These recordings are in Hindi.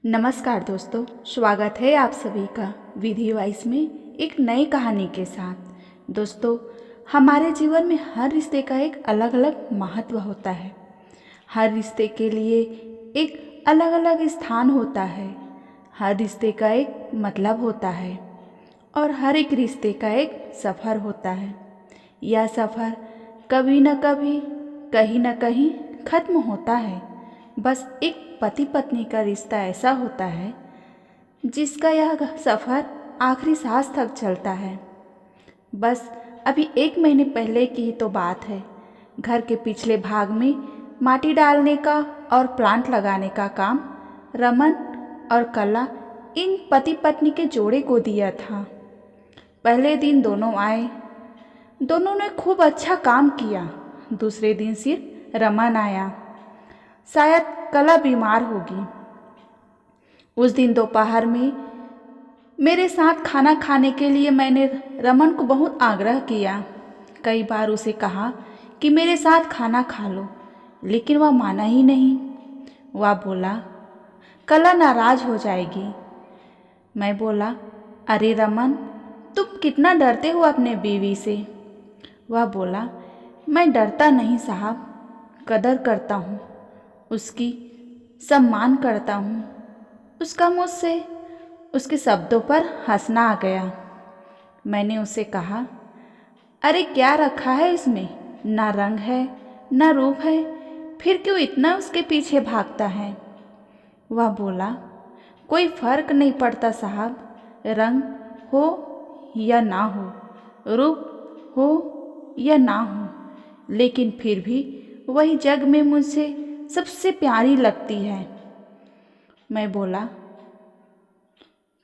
नमस्कार दोस्तों, स्वागत है आप सभी का विधि वॉइस में एक नई कहानी के साथ। दोस्तों, हमारे जीवन में हर रिश्ते का एक अलग अलग महत्व होता है। हर रिश्ते के लिए एक अलग अलग स्थान होता है। हर रिश्ते का एक मतलब होता है और हर एक रिश्ते का एक सफ़र होता है। यह सफ़र कभी न कभी, कहीं न कहीं ख़त्म होता है। बस एक पति पत्नी का रिश्ता ऐसा होता है जिसका यह सफ़र आखिरी सांस तक चलता है। बस अभी 1 महीने पहले की ही तो बात है। घर के पिछले भाग में माटी डालने का और प्लांट लगाने का काम रमन और कला इन पति पत्नी के जोड़े को दिया था। पहले दिन दोनों आए। दोनों ने खूब अच्छा काम किया। दूसरे दिन सिर्फ रमन आया। शायद कला बीमार होगी। उस दिन दोपहर में मेरे साथ खाना खाने के लिए मैंने रमन को बहुत आग्रह किया। कई बार उसे कहा कि मेरे साथ खाना खा लो, लेकिन वह माना ही नहीं। वह बोला, कला नाराज हो जाएगी। मैं बोला, अरे रमन, तुम कितना डरते हो अपने बीवी से। वह बोला, मैं डरता नहीं साहब, कदर करता हूँ, उसकी सम्मान करता हूँ। उसका मुझसे उसके शब्दों पर हंसना आ गया। मैंने उसे कहा, अरे क्या रखा है इसमें, ना रंग है ना रूप है, फिर क्यों इतना उसके पीछे भागता है। वह बोला, कोई फर्क नहीं पड़ता साहब, रंग हो या ना हो, रूप हो या ना हो, लेकिन फिर भी वही जग में मुझसे सबसे प्यारी लगती है। मैं बोला,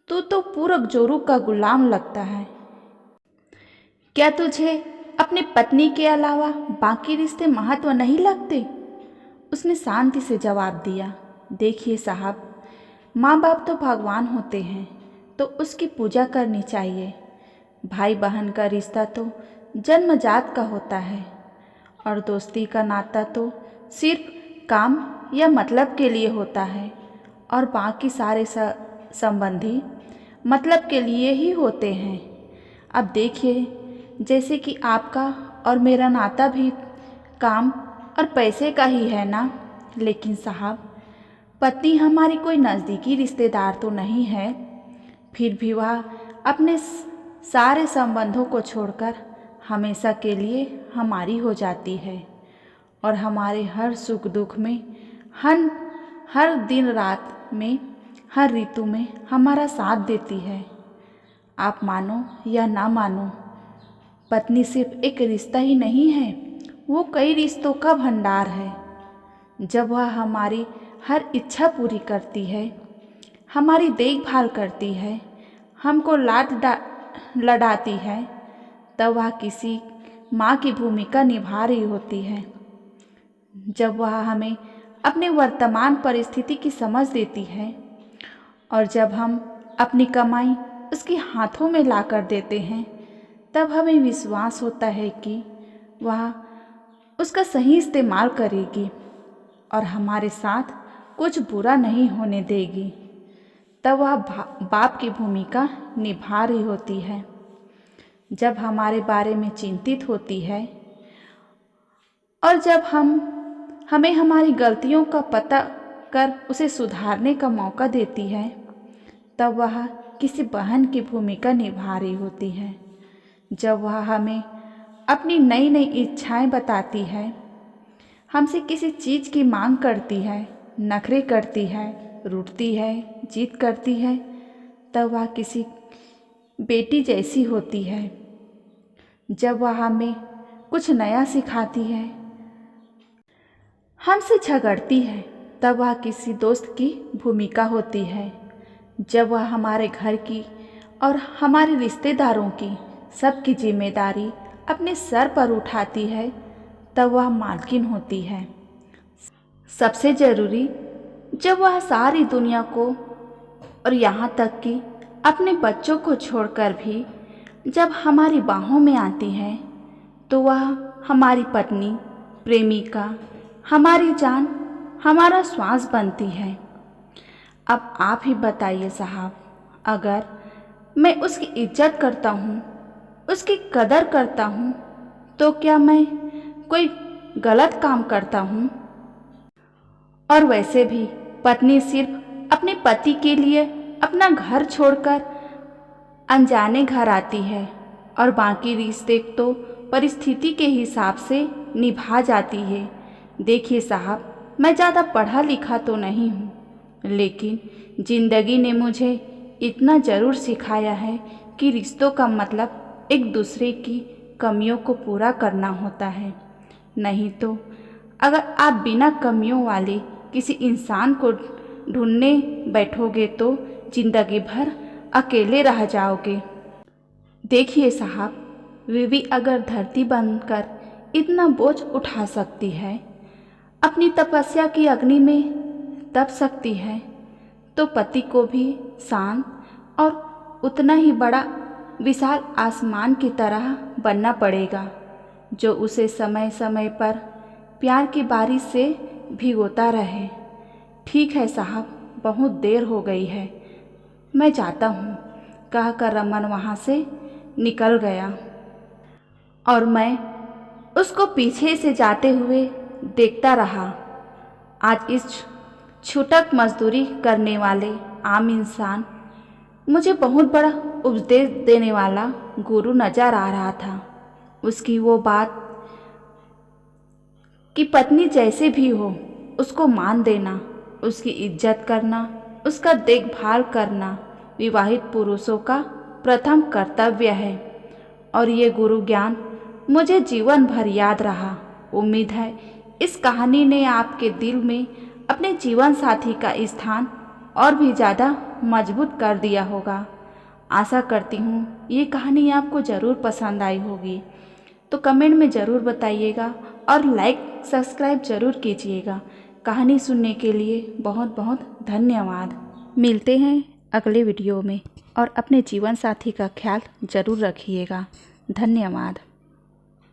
तू तो पूरब जोरू का गुलाम लगता है। क्या तुझे अपनी पत्नी के अलावा बाकी रिश्ते महत्व नहीं लगते? उसने शांति से जवाब दिया, देखिए साहब, माँ बाप तो भगवान होते हैं, तो उसकी पूजा करनी चाहिए। भाई बहन का रिश्ता तो जन्मजात का होता है और दोस्ती का नाता तो सिर्फ काम या मतलब के लिए होता है और बाकी सारे संबंधी मतलब के लिए ही होते हैं। अब देखिए, जैसे कि आपका और मेरा नाता भी काम और पैसे का ही है ना, लेकिन साहब, पत्नी हमारी कोई नज़दीकी रिश्तेदार तो नहीं है। फिर भी वह अपने सारे संबंधों को छोड़कर हमेशा के लिए हमारी हो जाती है और हमारे हर सुख दुख में, हर दिन रात में, हर ऋतु में हमारा साथ देती है। आप मानो या ना मानो, पत्नी सिर्फ एक रिश्ता ही नहीं है, वो कई रिश्तों का भंडार है। जब वह हमारी हर इच्छा पूरी करती है, हमारी देखभाल करती है, हमको लड़ाती है, तब वह किसी माँ की भूमिका निभा रही होती है। जब वह हमें अपने वर्तमान परिस्थिति की समझ देती है और जब हम अपनी कमाई उसके हाथों में ला कर देते हैं, तब हमें विश्वास होता है कि वह उसका सही इस्तेमाल करेगी और हमारे साथ कुछ बुरा नहीं होने देगी। तब वह बाप की भूमिका निभा रही होती है। जब हमारे बारे में चिंतित होती है और जब हमें हमारी गलतियों का पता कर उसे सुधारने का मौका देती है, तब वह किसी बहन की भूमिका निभा रही होती है। जब वह हमें अपनी नई नई इच्छाएं बताती है, हमसे किसी चीज़ की मांग करती है, नखरे करती है, रूठती है, जिद करती है, तब वह किसी बेटी जैसी होती है। जब वह हमें कुछ नया सिखाती है, हमसे झगड़ती है, तब वह किसी दोस्त की भूमिका होती है। जब वह हमारे घर की और हमारे रिश्तेदारों की सबकी जिम्मेदारी अपने सर पर उठाती है, तब वह मालकिन होती है। सबसे ज़रूरी, जब वह सारी दुनिया को और यहाँ तक कि अपने बच्चों को छोड़कर भी जब हमारी बाहों में आती है, तो वह हमारी पत्नी, प्रेमिका, हमारी जान, हमारा श्वास बनती है। अब आप ही बताइए साहब, अगर मैं उसकी इज्जत करता हूँ, उसकी कदर करता हूँ, तो क्या मैं कोई गलत काम करता हूँ? और वैसे भी पत्नी सिर्फ अपने पति के लिए अपना घर छोड़कर अनजाने घर आती है और बाकी रिश्ते तो परिस्थिति के हिसाब से निभा जाती है। देखिए साहब, मैं ज़्यादा पढ़ा लिखा तो नहीं हूँ, लेकिन ज़िंदगी ने मुझे इतना ज़रूर सिखाया है कि रिश्तों का मतलब एक दूसरे की कमियों को पूरा करना होता है। नहीं तो अगर आप बिना कमियों वाले किसी इंसान को ढूंढने बैठोगे तो ज़िंदगी भर अकेले रह जाओगे। देखिए साहब, बीवी अगर धरती बनकर इतना बोझ उठा सकती है, अपनी तपस्या की अग्नि में तप सकती है, तो पति को भी शांत और उतना ही बड़ा विशाल आसमान की तरह बनना पड़ेगा, जो उसे समय समय पर प्यार की बारिश से भिगोता रहे। ठीक है साहब, बहुत देर हो गई है, मैं जाता हूँ, कहकर रमन वहाँ से निकल गया और मैं उसको पीछे से जाते हुए देखता रहा। आज इस छूटक मजदूरी करने वाले आम इंसान मुझे बहुत बड़ा उपदेश देने वाला गुरु नजर आ रहा था। उसकी वो बात कि पत्नी जैसे भी हो उसको मान देना, उसकी इज्जत करना, उसका देखभाल करना विवाहित पुरुषों का प्रथम कर्तव्य है। और ये गुरु ज्ञान मुझे जीवन भर याद रहा। उम्मीद है इस कहानी ने आपके दिल में अपने जीवन साथी का स्थान और भी ज़्यादा मजबूत कर दिया होगा। आशा करती हूँ ये कहानी आपको ज़रूर पसंद आई होगी, तो कमेंट में ज़रूर बताइएगा और लाइक सब्सक्राइब ज़रूर कीजिएगा। कहानी सुनने के लिए बहुत बहुत धन्यवाद। मिलते हैं अगले वीडियो में और अपने जीवन साथी का ख्याल ज़रूर रखिएगा। धन्यवाद।